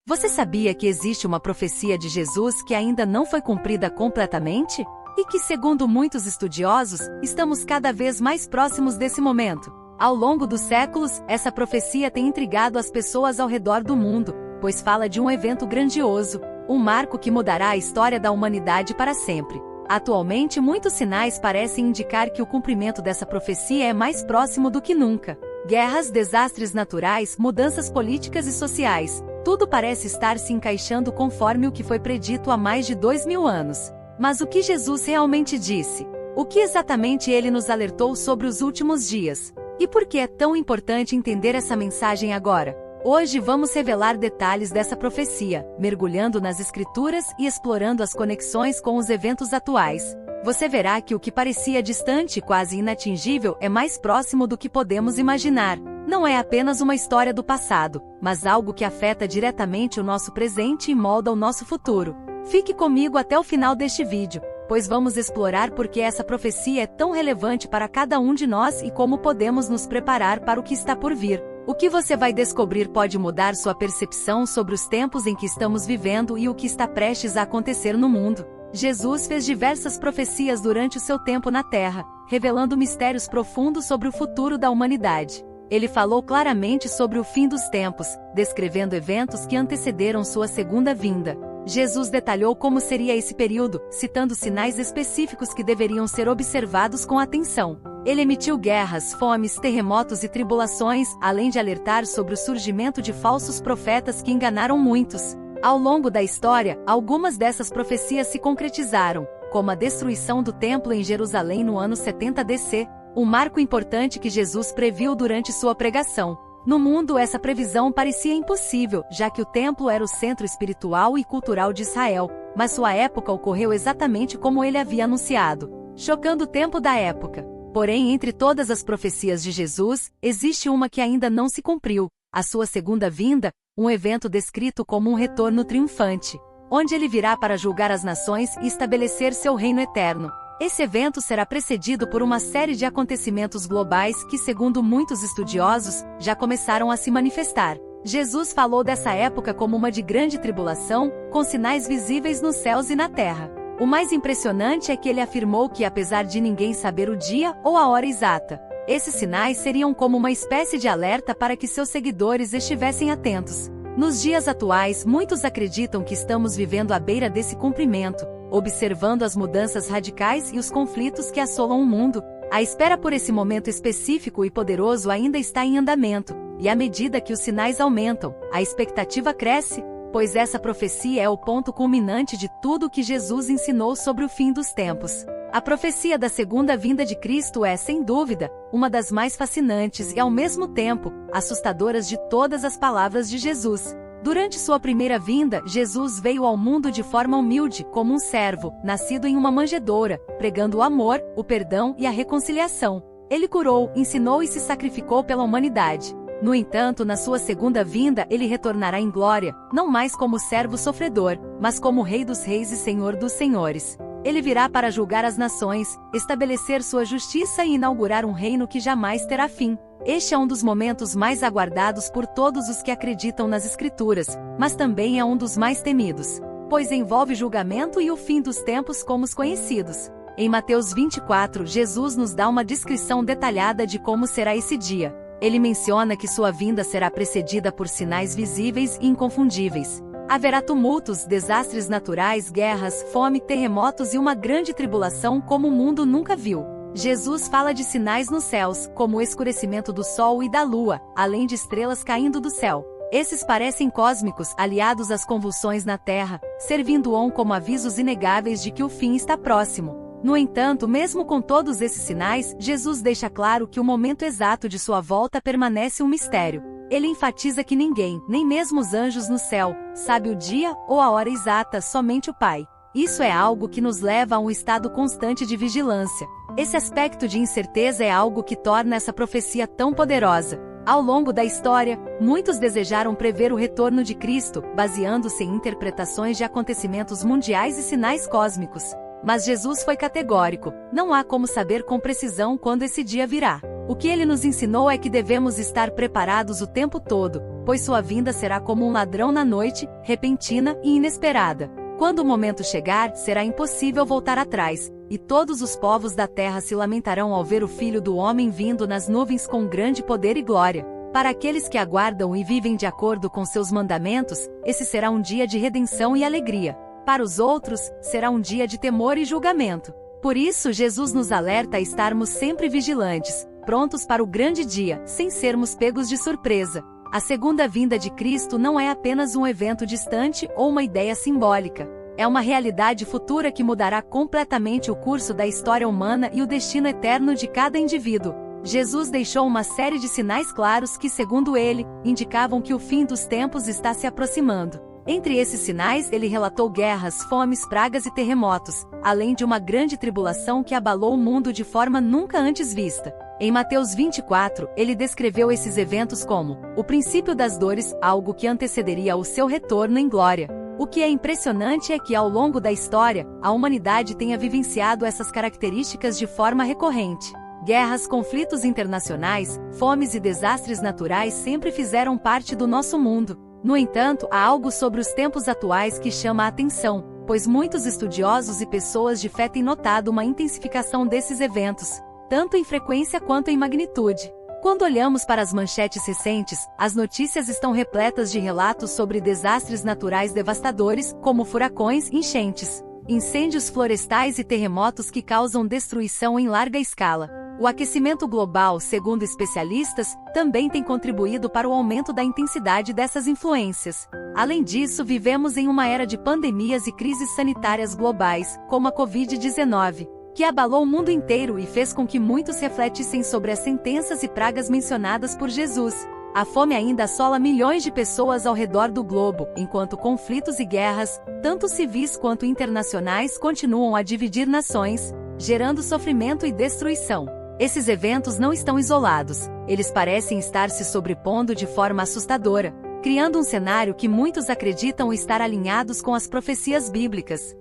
Você sabia que existe uma profecia de Jesus que ainda não foi cumprida completamente? E que, segundo muitos estudiosos, estamos cada vez mais próximos desse momento. Ao longo dos séculos, essa profecia tem intrigado as pessoas ao redor do mundo, pois fala de um evento grandioso, um marco que mudará a história da humanidade para sempre. Atualmente, muitos sinais parecem indicar que o cumprimento dessa profecia é mais próximo do que nunca. Guerras, desastres naturais, mudanças políticas e sociais, tudo parece estar se encaixando conforme o que foi predito há mais de 2000 anos. Mas o que Jesus realmente disse? O que exatamente ele nos alertou sobre os últimos dias? E por que é tão importante entender essa mensagem agora? Hoje vamos revelar detalhes dessa profecia, mergulhando nas Escrituras e explorando as conexões com os eventos atuais. Você verá que o que parecia distante e quase inatingível é mais próximo do que podemos imaginar. Não é apenas uma história do passado, mas algo que afeta diretamente o nosso presente e molda o nosso futuro. Fique comigo até o final deste vídeo, pois vamos explorar por que essa profecia é tão relevante para cada um de nós e como podemos nos preparar para o que está por vir. O que você vai descobrir pode mudar sua percepção sobre os tempos em que estamos vivendo e o que está prestes a acontecer no mundo. Jesus fez diversas profecias durante o seu tempo na Terra, revelando mistérios profundos sobre o futuro da humanidade. Ele falou claramente sobre o fim dos tempos, descrevendo eventos que antecederam sua segunda vinda. Jesus detalhou como seria esse período, citando sinais específicos que deveriam ser observados com atenção. Ele emitiu guerras, fomes, terremotos e tribulações, além de alertar sobre o surgimento de falsos profetas que enganaram muitos. Ao longo da história, algumas dessas profecias se concretizaram, como a destruição do templo em Jerusalém no ano 70 DC, um marco importante que Jesus previu durante sua pregação. No mundo, essa previsão parecia impossível, já que o templo era o centro espiritual e cultural de Israel, mas sua época ocorreu exatamente como ele havia anunciado, chocando o tempo da época. Porém, entre todas as profecias de Jesus, existe uma que ainda não se cumpriu, a sua segunda vinda, um evento descrito como um retorno triunfante, onde ele virá para julgar as nações e estabelecer seu reino eterno. Esse evento será precedido por uma série de acontecimentos globais que, segundo muitos estudiosos, já começaram a se manifestar. Jesus falou dessa época como uma de grande tribulação, com sinais visíveis nos céus e na terra. O mais impressionante é que ele afirmou que, apesar de ninguém saber o dia ou a hora exata, esses sinais seriam como uma espécie de alerta para que seus seguidores estivessem atentos. Nos dias atuais, muitos acreditam que estamos vivendo à beira desse cumprimento, observando as mudanças radicais e os conflitos que assolam o mundo. A espera por esse momento específico e poderoso ainda está em andamento, e à medida que os sinais aumentam, a expectativa cresce, pois essa profecia é o ponto culminante de tudo o que Jesus ensinou sobre o fim dos tempos. A profecia da segunda vinda de Cristo é, sem dúvida, uma das mais fascinantes e, ao mesmo tempo, assustadoras de todas as palavras de Jesus. Durante sua primeira vinda, Jesus veio ao mundo de forma humilde, como um servo, nascido em uma manjedoura, pregando o amor, o perdão e a reconciliação. Ele curou, ensinou e se sacrificou pela humanidade. No entanto, na sua segunda vinda, ele retornará em glória, não mais como servo sofredor, mas como Rei dos Reis e Senhor dos Senhores. Ele virá para julgar as nações, estabelecer sua justiça e inaugurar um reino que jamais terá fim. Este é um dos momentos mais aguardados por todos os que acreditam nas Escrituras, mas também é um dos mais temidos, pois envolve julgamento e o fim dos tempos como os conhecidos. Em Mateus 24, Jesus nos dá uma descrição detalhada de como será esse dia. Ele menciona que sua vinda será precedida por sinais visíveis e inconfundíveis. Haverá tumultos, desastres naturais, guerras, fome, terremotos e uma grande tribulação como o mundo nunca viu. Jesus fala de sinais nos céus, como o escurecimento do sol e da lua, além de estrelas caindo do céu. Esses parecem cósmicos, aliados às convulsões na terra, servindo-on como avisos inegáveis de que o fim está próximo. No entanto, mesmo com todos esses sinais, Jesus deixa claro que o momento exato de sua volta permanece um mistério. Ele enfatiza que ninguém, nem mesmo os anjos no céu, sabe o dia ou a hora exata, somente o Pai. Isso é algo que nos leva a um estado constante de vigilância. Esse aspecto de incerteza é algo que torna essa profecia tão poderosa. Ao longo da história, muitos desejaram prever o retorno de Cristo, baseando-se em interpretações de acontecimentos mundiais e sinais cósmicos. Mas Jesus foi categórico: não há como saber com precisão quando esse dia virá. O que ele nos ensinou é que devemos estar preparados o tempo todo, pois sua vinda será como um ladrão na noite, repentina e inesperada. Quando o momento chegar, será impossível voltar atrás, e todos os povos da terra se lamentarão ao ver o Filho do Homem vindo nas nuvens com grande poder e glória. Para aqueles que aguardam e vivem de acordo com seus mandamentos, esse será um dia de redenção e alegria. Para os outros, será um dia de temor e julgamento. Por isso, Jesus nos alerta a estarmos sempre vigilantes, prontos para o grande dia, sem sermos pegos de surpresa. A segunda vinda de Cristo não é apenas um evento distante ou uma ideia simbólica. É uma realidade futura que mudará completamente o curso da história humana e o destino eterno de cada indivíduo. Jesus deixou uma série de sinais claros que, segundo ele, indicavam que o fim dos tempos está se aproximando. Entre esses sinais, ele relatou guerras, fomes, pragas e terremotos, além de uma grande tribulação que abalou o mundo de forma nunca antes vista. Em Mateus 24, ele descreveu esses eventos como o princípio das dores, algo que antecederia o seu retorno em glória. O que é impressionante é que, ao longo da história, a humanidade tenha vivenciado essas características de forma recorrente. Guerras, conflitos internacionais, fomes e desastres naturais sempre fizeram parte do nosso mundo. No entanto, há algo sobre os tempos atuais que chama a atenção, pois muitos estudiosos e pessoas de fé têm notado uma intensificação desses eventos, tanto em frequência quanto em magnitude. Quando olhamos para as manchetes recentes, as notícias estão repletas de relatos sobre desastres naturais devastadores, como furacões, enchentes, incêndios florestais e terremotos que causam destruição em larga escala. O aquecimento global, segundo especialistas, também tem contribuído para o aumento da intensidade dessas influências. Além disso, vivemos em uma era de pandemias e crises sanitárias globais, como a Covid-19, que abalou o mundo inteiro e fez com que muitos refletissem sobre as sentenças e pragas mencionadas por Jesus. A fome ainda assola milhões de pessoas ao redor do globo, enquanto conflitos e guerras, tanto civis quanto internacionais, continuam a dividir nações, gerando sofrimento e destruição. Esses eventos não estão isolados, eles parecem estar se sobrepondo de forma assustadora, criando um cenário que muitos acreditam estar alinhados com as profecias bíblicas.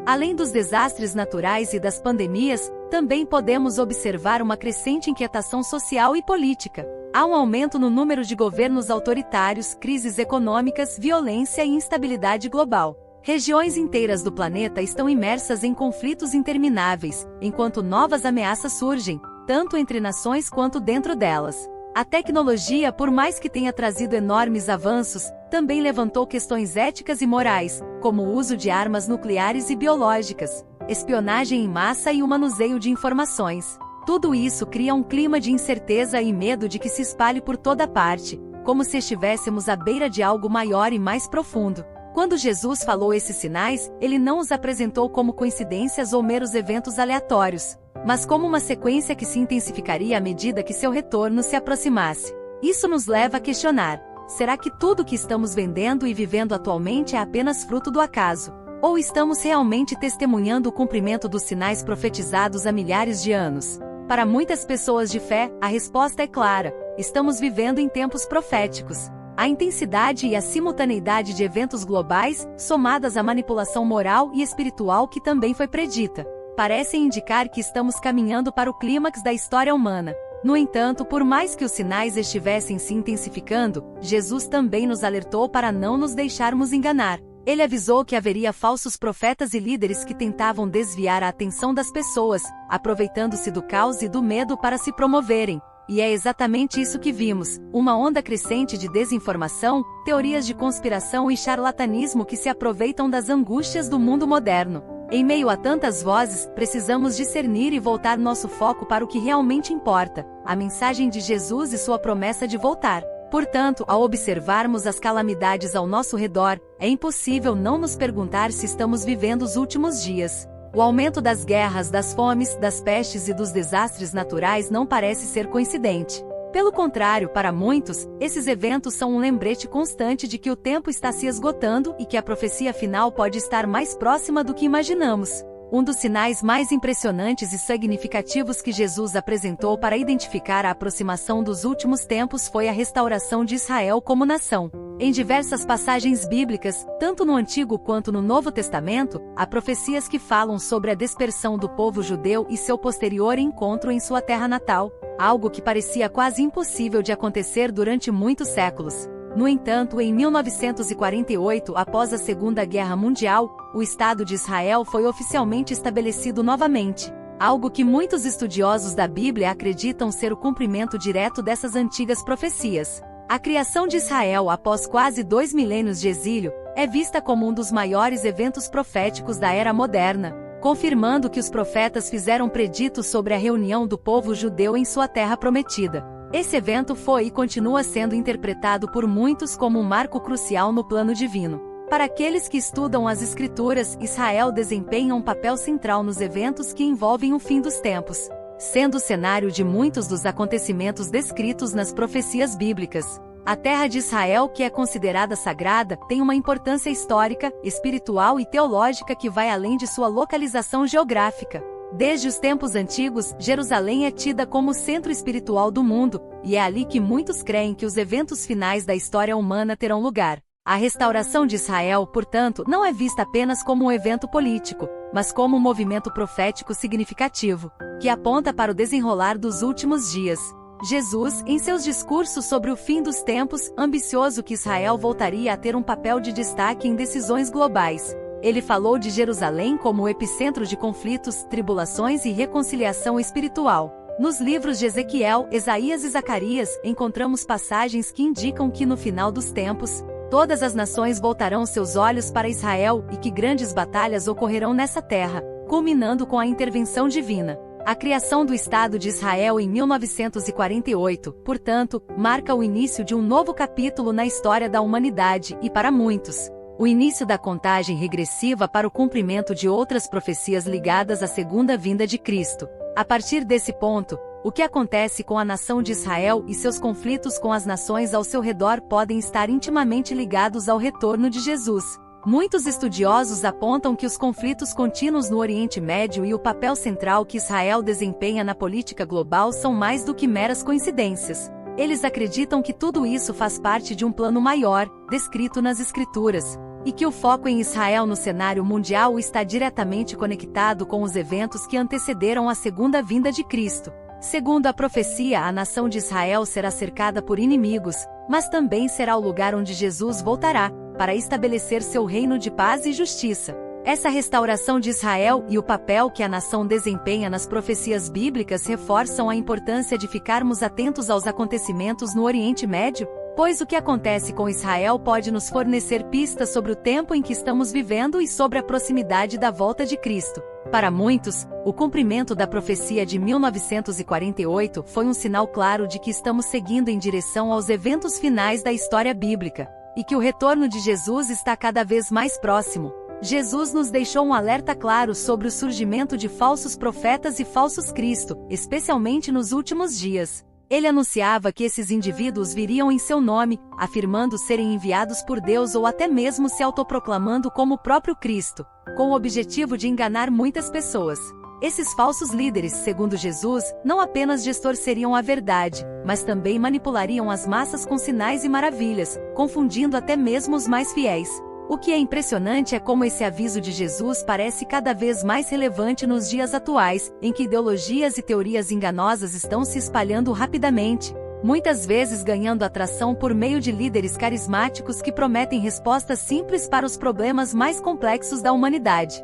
Além dos desastres naturais e das pandemias, também podemos observar uma crescente inquietação social e política. Há um aumento no número de governos autoritários, crises econômicas, violência e instabilidade global. Regiões inteiras do planeta estão imersas em conflitos intermináveis, enquanto novas ameaças surgem, tanto entre nações quanto dentro delas. A tecnologia, por mais que tenha trazido enormes avanços, também levantou questões éticas e morais, como o uso de armas nucleares e biológicas, espionagem em massa e o manuseio de informações. Tudo isso cria um clima de incerteza e medo de que se espalhe por toda parte, como se estivéssemos à beira de algo maior e mais profundo. Quando Jesus falou esses sinais, ele não os apresentou como coincidências ou meros eventos aleatórios, mas como uma sequência que se intensificaria à medida que seu retorno se aproximasse. Isso nos leva a questionar: será que tudo o que estamos vendo e vivendo atualmente é apenas fruto do acaso? Ou estamos realmente testemunhando o cumprimento dos sinais profetizados há milhares de anos? Para muitas pessoas de fé, a resposta é clara: estamos vivendo em tempos proféticos. A intensidade e a simultaneidade de eventos globais, somadas à manipulação moral e espiritual que também foi predita, parecem indicar que estamos caminhando para o clímax da história humana. No entanto, por mais que os sinais estivessem se intensificando, Jesus também nos alertou para não nos deixarmos enganar. Ele avisou que haveria falsos profetas e líderes que tentavam desviar a atenção das pessoas, aproveitando-se do caos e do medo para se promoverem. E é exatamente isso que vimos, uma onda crescente de desinformação, teorias de conspiração e charlatanismo que se aproveitam das angústias do mundo moderno. Em meio a tantas vozes, precisamos discernir e voltar nosso foco para o que realmente importa, a mensagem de Jesus e sua promessa de voltar. Portanto, ao observarmos as calamidades ao nosso redor, é impossível não nos perguntar se estamos vivendo os últimos dias. O aumento das guerras, das fomes, das pestes e dos desastres naturais não parece ser coincidente. Pelo contrário, para muitos, esses eventos são um lembrete constante de que o tempo está se esgotando e que a profecia final pode estar mais próxima do que imaginamos. Um dos sinais mais impressionantes e significativos que Jesus apresentou para identificar a aproximação dos últimos tempos foi a restauração de Israel como nação. Em diversas passagens bíblicas, tanto no Antigo quanto no Novo Testamento, há profecias que falam sobre a dispersão do povo judeu e seu posterior encontro em sua terra natal. algo que parecia quase impossível de acontecer durante muitos séculos. No entanto, em 1948, após a Segunda Guerra Mundial, o Estado de Israel foi oficialmente estabelecido novamente, algo que muitos estudiosos da Bíblia acreditam ser o cumprimento direto dessas antigas profecias. A criação de Israel após quase 2 milênios de exílio é vista como um dos maiores eventos proféticos da era moderna, confirmando que os profetas fizeram preditos sobre a reunião do povo judeu em sua terra prometida. Esse evento foi e continua sendo interpretado por muitos como um marco crucial no plano divino. Para aqueles que estudam as Escrituras, Israel desempenha um papel central nos eventos que envolvem o fim dos tempos, sendo o cenário de muitos dos acontecimentos descritos nas profecias bíblicas. A terra de Israel, que é considerada sagrada, tem uma importância histórica, espiritual e teológica que vai além de sua localização geográfica. Desde os tempos antigos, Jerusalém é tida como o centro espiritual do mundo, e é ali que muitos creem que os eventos finais da história humana terão lugar. A restauração de Israel, portanto, não é vista apenas como um evento político, mas como um movimento profético significativo, que aponta para o desenrolar dos últimos dias. Jesus, em seus discursos sobre o fim dos tempos, ambicioso que Israel voltaria a ter um papel de destaque em decisões globais. Ele falou de Jerusalém como o epicentro de conflitos, tribulações e reconciliação espiritual. Nos livros de Ezequiel, Isaías e Zacarias, encontramos passagens que indicam que no final dos tempos, todas as nações voltarão seus olhos para Israel e que grandes batalhas ocorrerão nessa terra, culminando com a intervenção divina. A criação do Estado de Israel em 1948, portanto, marca o início de um novo capítulo na história da humanidade e, para muitos, o início da contagem regressiva para o cumprimento de outras profecias ligadas à segunda vinda de Cristo. A partir desse ponto, o que acontece com a nação de Israel e seus conflitos com as nações ao seu redor podem estar intimamente ligados ao retorno de Jesus. Muitos estudiosos apontam que os conflitos contínuos no Oriente Médio e o papel central que Israel desempenha na política global são mais do que meras coincidências. Eles acreditam que tudo isso faz parte de um plano maior, descrito nas Escrituras, e que o foco em Israel no cenário mundial está diretamente conectado com os eventos que antecederam a segunda vinda de Cristo. Segundo a profecia, a nação de Israel será cercada por inimigos, mas também será o lugar onde Jesus voltará, para estabelecer seu reino de paz e justiça. Essa restauração de Israel e o papel que a nação desempenha nas profecias bíblicas reforçam a importância de ficarmos atentos aos acontecimentos no Oriente Médio, pois o que acontece com Israel pode nos fornecer pistas sobre o tempo em que estamos vivendo e sobre a proximidade da volta de Cristo. Para muitos, o cumprimento da profecia de 1948 foi um sinal claro de que estamos seguindo em direção aos eventos finais da história bíblica, e que o retorno de Jesus está cada vez mais próximo. Jesus nos deixou um alerta claro sobre o surgimento de falsos profetas e falsos Cristo, especialmente nos últimos dias. Ele anunciava que esses indivíduos viriam em seu nome, afirmando serem enviados por Deus ou até mesmo se autoproclamando como o próprio Cristo, com o objetivo de enganar muitas pessoas. Esses falsos líderes, segundo Jesus, não apenas distorceriam a verdade, mas também manipulariam as massas com sinais e maravilhas, confundindo até mesmo os mais fiéis. O que é impressionante é como esse aviso de Jesus parece cada vez mais relevante nos dias atuais, em que ideologias e teorias enganosas estão se espalhando rapidamente, muitas vezes ganhando atração por meio de líderes carismáticos que prometem respostas simples para os problemas mais complexos da humanidade.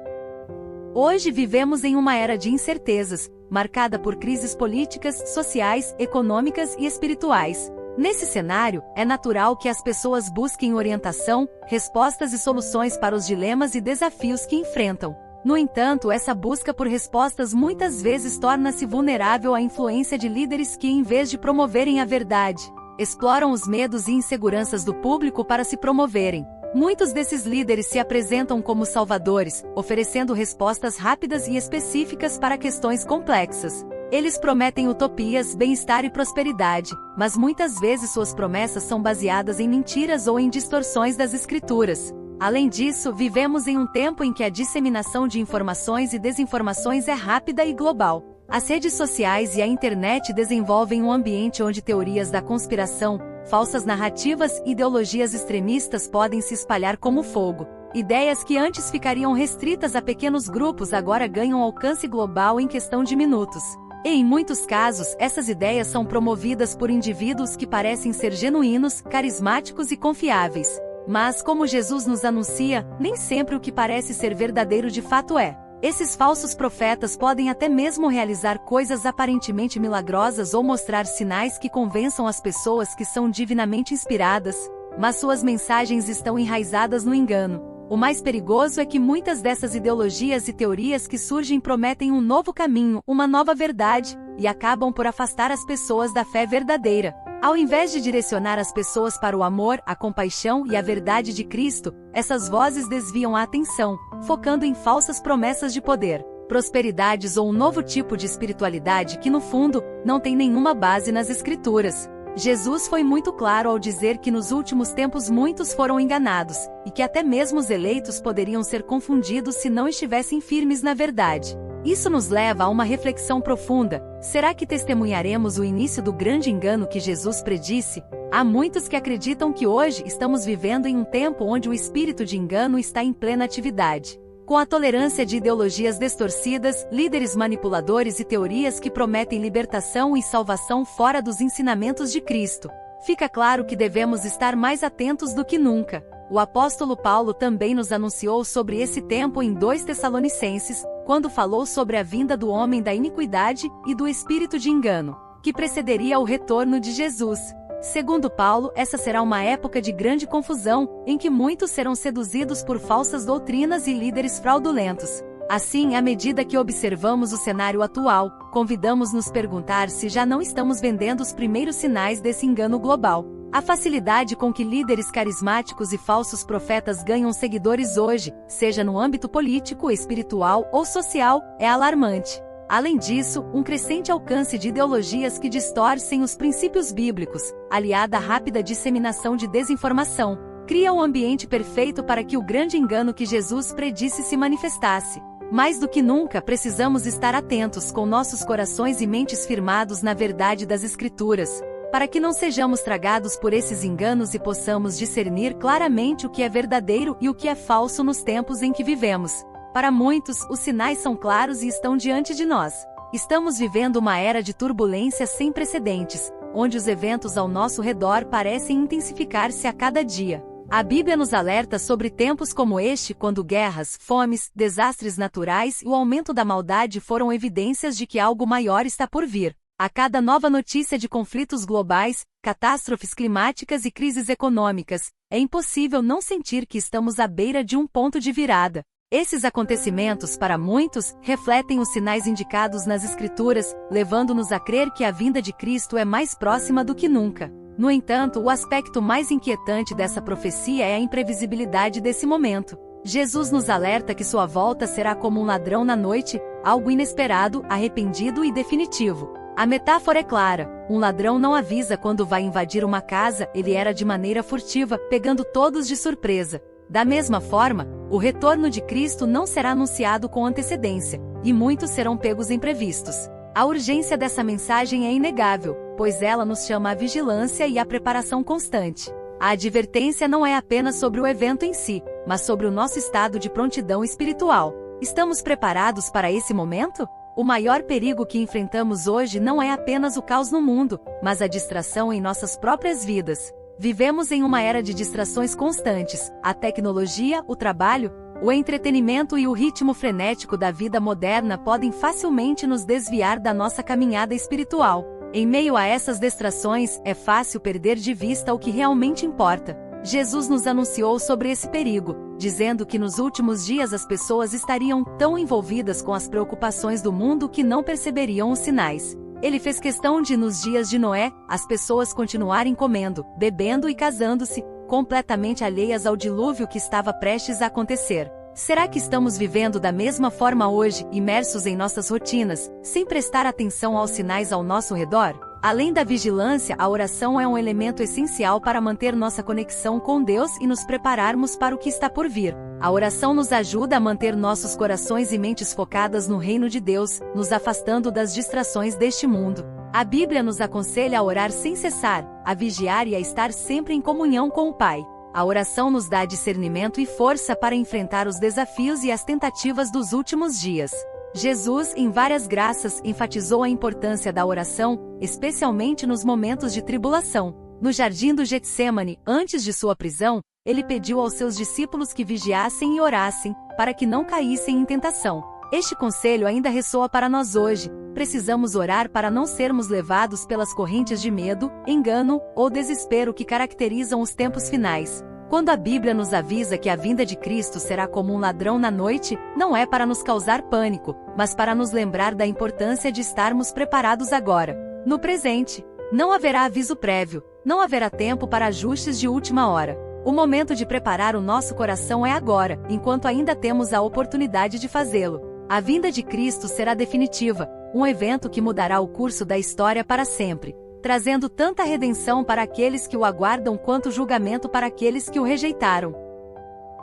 Hoje vivemos em uma era de incertezas, marcada por crises políticas, sociais, econômicas e espirituais. Nesse cenário, é natural que as pessoas busquem orientação, respostas e soluções para os dilemas e desafios que enfrentam. No entanto, essa busca por respostas muitas vezes torna-se vulnerável à influência de líderes que, em vez de promoverem a verdade, exploram os medos e inseguranças do público para se promoverem. Muitos desses líderes se apresentam como salvadores, oferecendo respostas rápidas e específicas para questões complexas. Eles prometem utopias, bem-estar e prosperidade, mas muitas vezes suas promessas são baseadas em mentiras ou em distorções das Escrituras. Além disso, vivemos em um tempo em que a disseminação de informações e desinformações é rápida e global. As redes sociais e a internet desenvolvem um ambiente onde teorias da conspiração, falsas narrativas e ideologias extremistas podem se espalhar como fogo. Ideias que antes ficariam restritas a pequenos grupos agora ganham alcance global em questão de minutos. E em muitos casos, essas ideias são promovidas por indivíduos que parecem ser genuínos, carismáticos e confiáveis. Mas, como Jesus nos anuncia, nem sempre o que parece ser verdadeiro de fato é. Esses falsos profetas podem até mesmo realizar coisas aparentemente milagrosas ou mostrar sinais que convençam as pessoas que são divinamente inspiradas, mas suas mensagens estão enraizadas no engano. O mais perigoso é que muitas dessas ideologias e teorias que surgem prometem um novo caminho, uma nova verdade, e acabam por afastar as pessoas da fé verdadeira. Ao invés de direcionar as pessoas para o amor, a compaixão e a verdade de Cristo, essas vozes desviam a atenção, focando em falsas promessas de poder, prosperidades ou um novo tipo de espiritualidade que, no fundo, não tem nenhuma base nas Escrituras. Jesus foi muito claro ao dizer que nos últimos tempos muitos foram enganados, e que até mesmo os eleitos poderiam ser confundidos se não estivessem firmes na verdade. Isso nos leva a uma reflexão profunda. Será que testemunharemos o início do grande engano que Jesus predisse? Há muitos que acreditam que hoje estamos vivendo em um tempo onde o espírito de engano está em plena atividade. Com a tolerância de ideologias distorcidas, líderes manipuladores e teorias que prometem libertação e salvação fora dos ensinamentos de Cristo, fica claro que devemos estar mais atentos do que nunca. O apóstolo Paulo também nos anunciou sobre esse tempo em 2 Tessalonicenses, quando falou sobre a vinda do homem da iniquidade e do espírito de engano, que precederia o retorno de Jesus. Segundo Paulo, essa será uma época de grande confusão, em que muitos serão seduzidos por falsas doutrinas e líderes fraudulentos. Assim, à medida que observamos o cenário atual, convidamos nos perguntar se já não estamos vendo os primeiros sinais desse engano global. A facilidade com que líderes carismáticos e falsos profetas ganham seguidores hoje, seja no âmbito político, espiritual ou social, é alarmante. Além disso, um crescente alcance de ideologias que distorcem os princípios bíblicos, aliada à rápida disseminação de desinformação, cria um ambiente perfeito para que o grande engano que Jesus predisse se manifestasse. Mais do que nunca, precisamos estar atentos com nossos corações e mentes firmados na verdade das Escrituras, para que não sejamos tragados por esses enganos e possamos discernir claramente o que é verdadeiro e o que é falso nos tempos em que vivemos. Para muitos, os sinais são claros e estão diante de nós. Estamos vivendo uma era de turbulência sem precedentes, onde os eventos ao nosso redor parecem intensificar-se a cada dia. A Bíblia nos alerta sobre tempos como este, quando guerras, fomes, desastres naturais e o aumento da maldade foram evidências de que algo maior está por vir. A cada nova notícia de conflitos globais, catástrofes climáticas e crises econômicas, é impossível não sentir que estamos à beira de um ponto de virada. Esses acontecimentos, para muitos, refletem os sinais indicados nas Escrituras, levando-nos a crer que a vinda de Cristo é mais próxima do que nunca. No entanto, o aspecto mais inquietante dessa profecia é a imprevisibilidade desse momento. Jesus nos alerta que sua volta será como um ladrão na noite, algo inesperado, arrependido e definitivo. A metáfora é clara: um ladrão não avisa quando vai invadir uma casa, ele era de maneira furtiva, pegando todos de surpresa. Da mesma forma, o retorno de Cristo não será anunciado com antecedência, e muitos serão pegos imprevistos. A urgência dessa mensagem é inegável, pois ela nos chama à vigilância e à preparação constante. A advertência não é apenas sobre o evento em si, mas sobre o nosso estado de prontidão espiritual. Estamos preparados para esse momento? O maior perigo que enfrentamos hoje não é apenas o caos no mundo, mas a distração em nossas próprias vidas. Vivemos em uma era de distrações constantes. A tecnologia, o trabalho, o entretenimento e o ritmo frenético da vida moderna podem facilmente nos desviar da nossa caminhada espiritual. Em meio a essas distrações, é fácil perder de vista o que realmente importa. Jesus nos anunciou sobre esse perigo, dizendo que nos últimos dias as pessoas estariam tão envolvidas com as preocupações do mundo que não perceberiam os sinais. Ele fez questão de, nos dias de Noé, as pessoas continuarem comendo, bebendo e casando-se, completamente alheias ao dilúvio que estava prestes a acontecer. Será que estamos vivendo da mesma forma hoje, imersos em nossas rotinas, sem prestar atenção aos sinais ao nosso redor? Além da vigilância, a oração é um elemento essencial para manter nossa conexão com Deus e nos prepararmos para o que está por vir. A oração nos ajuda a manter nossos corações e mentes focadas no reino de Deus, nos afastando das distrações deste mundo. A Bíblia nos aconselha a orar sem cessar, a vigiar e a estar sempre em comunhão com o Pai. A oração nos dá discernimento e força para enfrentar os desafios e as tentativas dos últimos dias. Jesus, em várias graças, enfatizou a importância da oração, especialmente nos momentos de tribulação. No jardim do Getsêmani, antes de sua prisão, ele pediu aos seus discípulos que vigiassem e orassem, para que não caíssem em tentação. Este conselho ainda ressoa para nós hoje. Precisamos orar para não sermos levados pelas correntes de medo, engano ou desespero que caracterizam os tempos finais. Quando a Bíblia nos avisa que a vinda de Cristo será como um ladrão na noite, não é para nos causar pânico, mas para nos lembrar da importância de estarmos preparados agora. No presente, não haverá aviso prévio, não haverá tempo para ajustes de última hora. O momento de preparar o nosso coração é agora, enquanto ainda temos a oportunidade de fazê-lo. A vinda de Cristo será definitiva, um evento que mudará o curso da história para sempre, trazendo tanta redenção para aqueles que o aguardam quanto julgamento para aqueles que o rejeitaram.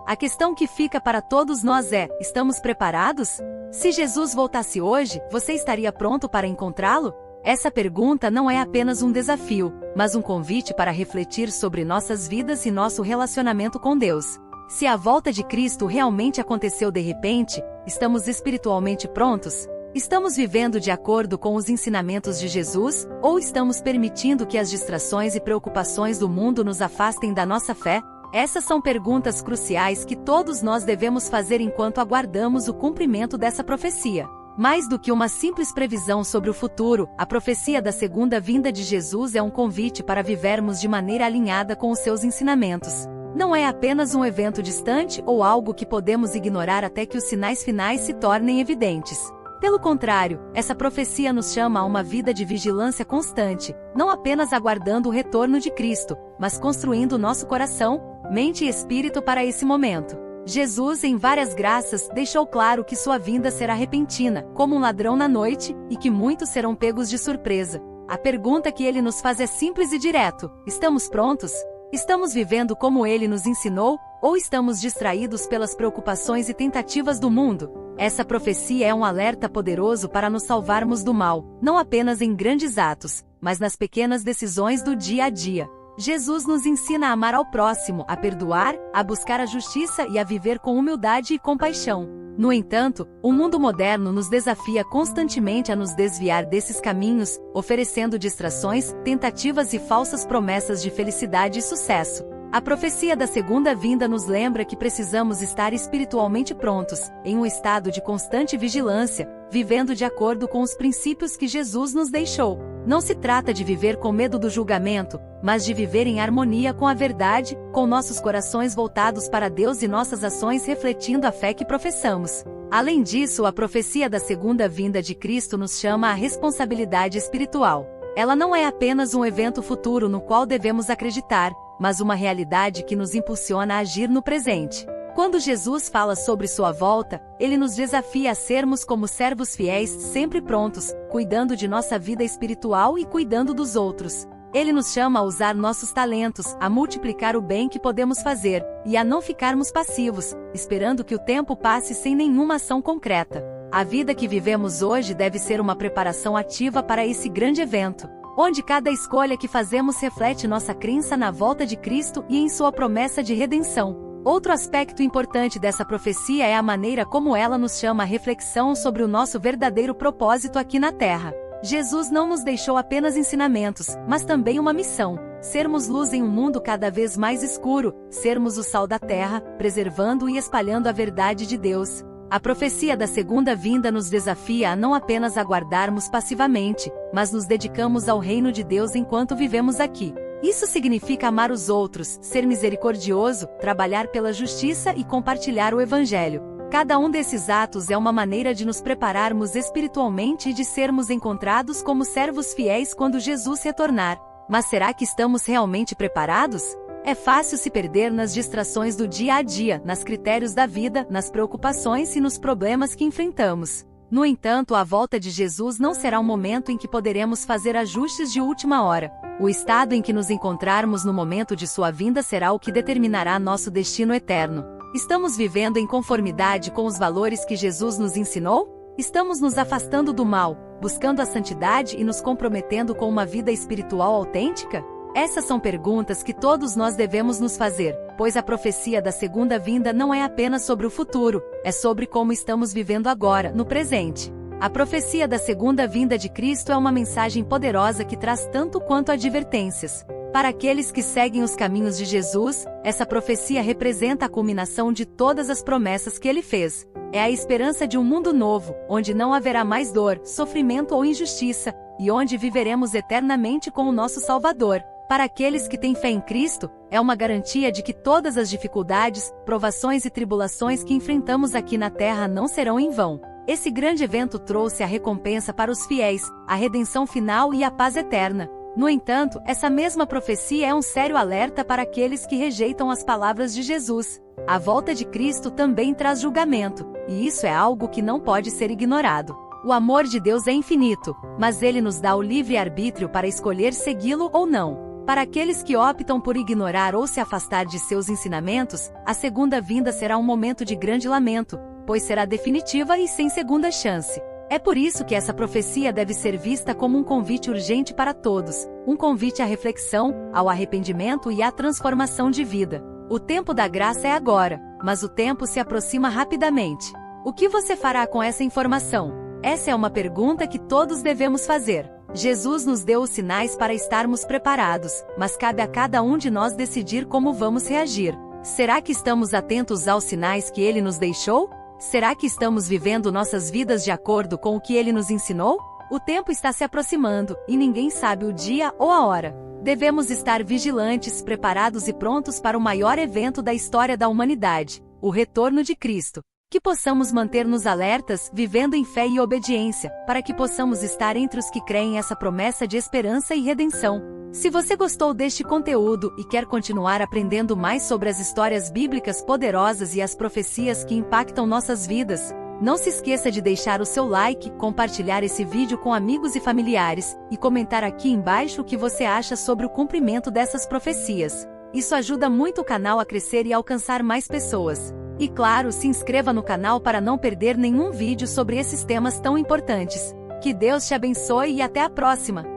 A questão que fica para todos nós é: estamos preparados? Se Jesus voltasse hoje, você estaria pronto para encontrá-lo? Essa pergunta não é apenas um desafio, mas um convite para refletir sobre nossas vidas e nosso relacionamento com Deus. Se a volta de Cristo realmente aconteceu de repente, estamos espiritualmente prontos? Estamos vivendo de acordo com os ensinamentos de Jesus, ou estamos permitindo que as distrações e preocupações do mundo nos afastem da nossa fé? Essas são perguntas cruciais que todos nós devemos fazer enquanto aguardamos o cumprimento dessa profecia. Mais do que uma simples previsão sobre o futuro, a profecia da segunda vinda de Jesus é um convite para vivermos de maneira alinhada com os seus ensinamentos. Não é apenas um evento distante ou algo que podemos ignorar até que os sinais finais se tornem evidentes. Pelo contrário, essa profecia nos chama a uma vida de vigilância constante, não apenas aguardando o retorno de Cristo, mas construindo nosso coração, mente e espírito para esse momento. Jesus, em várias graças, deixou claro que sua vinda será repentina, como um ladrão na noite, e que muitos serão pegos de surpresa. A pergunta que ele nos faz é simples e direto: estamos prontos? Estamos vivendo como ele nos ensinou, ou estamos distraídos pelas preocupações e tentativas do mundo? Essa profecia é um alerta poderoso para nos salvarmos do mal, não apenas em grandes atos, mas nas pequenas decisões do dia a dia. Jesus nos ensina a amar ao próximo, a perdoar, a buscar a justiça e a viver com humildade e compaixão. No entanto, o mundo moderno nos desafia constantemente a nos desviar desses caminhos, oferecendo distrações, tentativas e falsas promessas de felicidade e sucesso. A profecia da segunda vinda nos lembra que precisamos estar espiritualmente prontos, em um estado de constante vigilância, vivendo de acordo com os princípios que Jesus nos deixou. Não se trata de viver com medo do julgamento, mas de viver em harmonia com a verdade, com nossos corações voltados para Deus e nossas ações refletindo a fé que professamos. Além disso, a profecia da segunda vinda de Cristo nos chama à responsabilidade espiritual. Ela não é apenas um evento futuro no qual devemos acreditar, mas uma realidade que nos impulsiona a agir no presente. Quando Jesus fala sobre sua volta, ele nos desafia a sermos como servos fiéis, sempre prontos, cuidando de nossa vida espiritual e cuidando dos outros. Ele nos chama a usar nossos talentos, a multiplicar o bem que podemos fazer, e a não ficarmos passivos, esperando que o tempo passe sem nenhuma ação concreta. A vida que vivemos hoje deve ser uma preparação ativa para esse grande evento, onde cada escolha que fazemos reflete nossa crença na volta de Cristo e em sua promessa de redenção. Outro aspecto importante dessa profecia é a maneira como ela nos chama à reflexão sobre o nosso verdadeiro propósito aqui na Terra. Jesus não nos deixou apenas ensinamentos, mas também uma missão: sermos luz em um mundo cada vez mais escuro, sermos o sal da terra, preservando e espalhando a verdade de Deus. A profecia da segunda vinda nos desafia a não apenas aguardarmos passivamente, mas nos dedicamos ao reino de Deus enquanto vivemos aqui. Isso significa amar os outros, ser misericordioso, trabalhar pela justiça e compartilhar o Evangelho. Cada um desses atos é uma maneira de nos prepararmos espiritualmente e de sermos encontrados como servos fiéis quando Jesus retornar. Mas será que estamos realmente preparados? É fácil se perder nas distrações do dia a dia, nos critérios da vida, nas preocupações e nos problemas que enfrentamos. No entanto, a volta de Jesus não será um momento em que poderemos fazer ajustes de última hora. O estado em que nos encontrarmos no momento de sua vinda será o que determinará nosso destino eterno. Estamos vivendo em conformidade com os valores que Jesus nos ensinou? Estamos nos afastando do mal, buscando a santidade e nos comprometendo com uma vida espiritual autêntica? Essas são perguntas que todos nós devemos nos fazer, pois a profecia da segunda vinda não é apenas sobre o futuro, é sobre como estamos vivendo agora, no presente. A profecia da segunda vinda de Cristo é uma mensagem poderosa que traz tanto quanto advertências. Para aqueles que seguem os caminhos de Jesus, essa profecia representa a culminação de todas as promessas que ele fez. É a esperança de um mundo novo, onde não haverá mais dor, sofrimento ou injustiça, e onde viveremos eternamente com o nosso Salvador. Para aqueles que têm fé em Cristo, é uma garantia de que todas as dificuldades, provações e tribulações que enfrentamos aqui na Terra não serão em vão. Esse grande evento trouxe a recompensa para os fiéis, a redenção final e a paz eterna. No entanto, essa mesma profecia é um sério alerta para aqueles que rejeitam as palavras de Jesus. A volta de Cristo também traz julgamento, e isso é algo que não pode ser ignorado. O amor de Deus é infinito, mas ele nos dá o livre-arbítrio para escolher segui-lo ou não. Para aqueles que optam por ignorar ou se afastar de seus ensinamentos, a segunda vinda será um momento de grande lamento, pois será definitiva e sem segunda chance. É por isso que essa profecia deve ser vista como um convite urgente para todos, um convite à reflexão, ao arrependimento e à transformação de vida. O tempo da graça é agora, mas o tempo se aproxima rapidamente. O que você fará com essa informação? Essa é uma pergunta que todos devemos fazer. Jesus nos deu os sinais para estarmos preparados, mas cabe a cada um de nós decidir como vamos reagir. Será que estamos atentos aos sinais que ele nos deixou? Será que estamos vivendo nossas vidas de acordo com o que ele nos ensinou? O tempo está se aproximando, e ninguém sabe o dia ou a hora. Devemos estar vigilantes, preparados e prontos para o maior evento da história da humanidade, o retorno de Cristo. Que possamos manter-nos alertas, vivendo em fé e obediência, para que possamos estar entre os que creem essa promessa de esperança e redenção. Se você gostou deste conteúdo e quer continuar aprendendo mais sobre as histórias bíblicas poderosas e as profecias que impactam nossas vidas, não se esqueça de deixar o seu like, compartilhar esse vídeo com amigos e familiares, e comentar aqui embaixo o que você acha sobre o cumprimento dessas profecias. Isso ajuda muito o canal a crescer e alcançar mais pessoas. E claro, se inscreva no canal para não perder nenhum vídeo sobre esses temas tão importantes. Que Deus te abençoe e até a próxima!